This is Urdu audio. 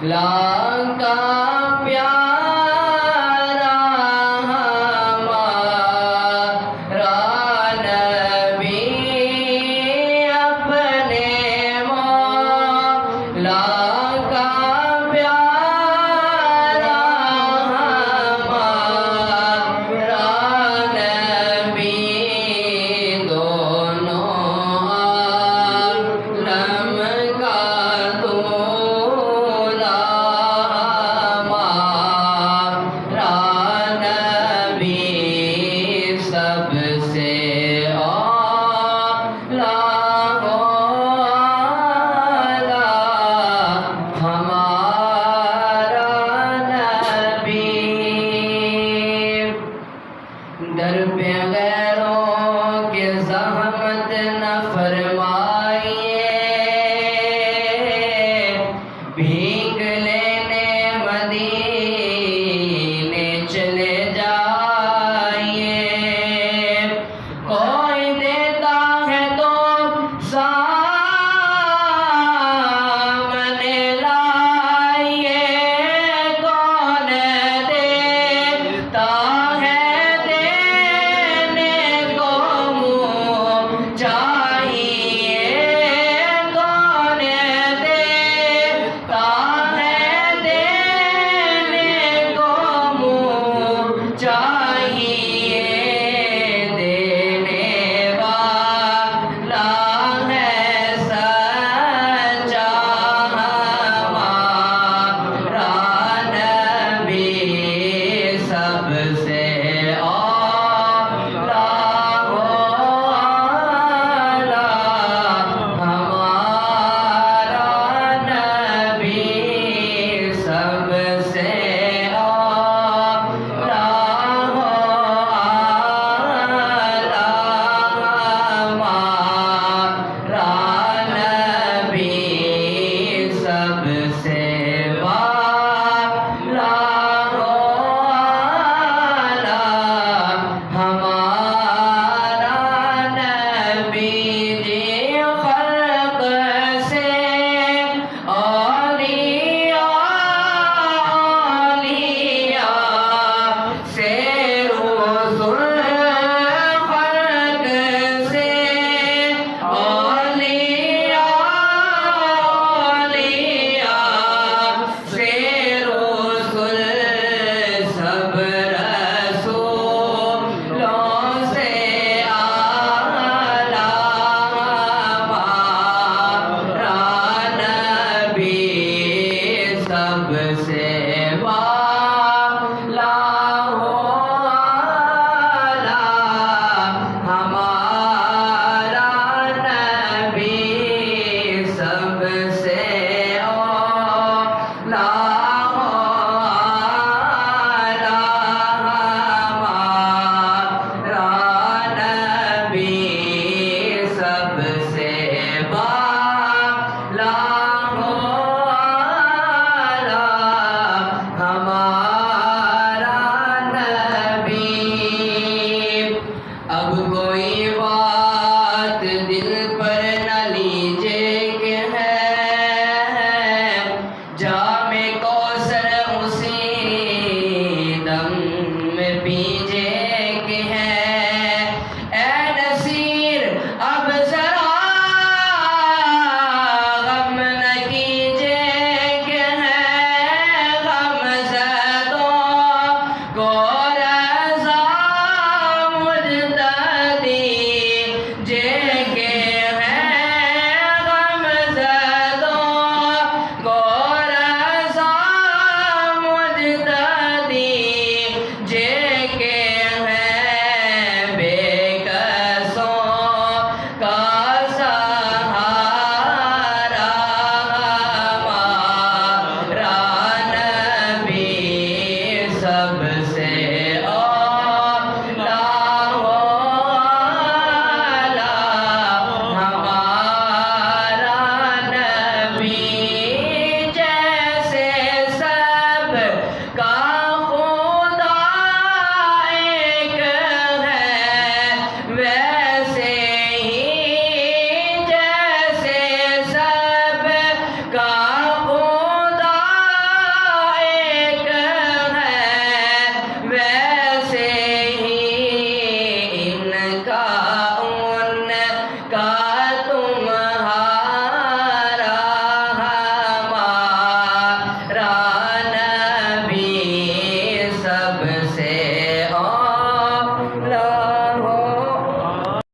لاکا پیارا ہمارا نبی اپنے مولا کا پیارا ہمارا نبی دونوں عالم کا سب سے اعلیٰ ہمارا نبی در پہ غیروں کے زحمت نہ فرمائیے بھیگ لینے مدینے چلے جائیے کوئی دیتا ہے تو سامنے لائیے کون دیتا ہے دینے کو منہ چاہیے کون دیتا ہے دینے کو منہ چاہیے دینے والا ہے سچا ہمارا نبی سب سے ہمارا نبی سب سے ہمارا نبی سب سے ہمارا نبی جی خلق سے اولیاء سے رسول خلق سے اولیاء سے رسول سب رسولوں سے اعلیٰ ہمارا نبی سب سے